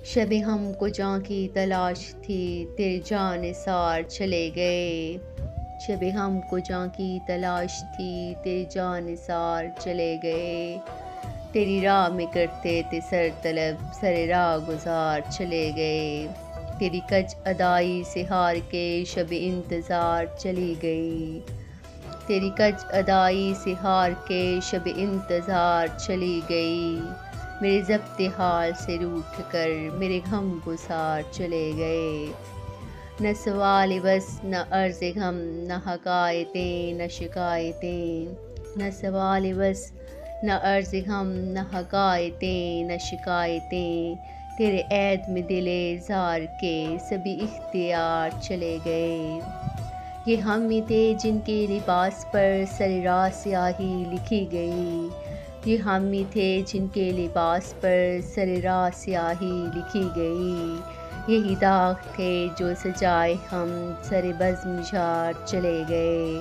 شب ہم کو جاں کی تلاش تھی تیرے جاں نثار چلے گئے، شب ہم کو جاں کی تلاش تھی تیرے جاں نثار چلے گئے، تیری راہ میں کرتے تھے سر طلب سر راہ گزار چلے گئے، تیری کج ادائی سے ہار کے شب انتظار چلی گئی، تیری کج ادائی سے ہار کے شب انتظار چلی گئی، میرے ضبط حال سے روٹھ کر میرے غم گسار چلے گئے، نہ سوال بس نہ عرض غم نہ حکایتیں نہ شکایتیں، نہ سوال بس نہ عرض غم نہ حکایتیں نہ شکایتیں، تیرے عید میں دل زار کے سبھی اختیار چلے گئے، یہ ہم ہی تھے جن کے لباس پر سر راہ سیاہی لکھی گئی، یہ ہم ہی تھے جن کے لباس پر سر راہ سیاہی لکھی گئی، یہی داغ تھے جو سجائے ہم سر بزم جھاڑ چلے گئے۔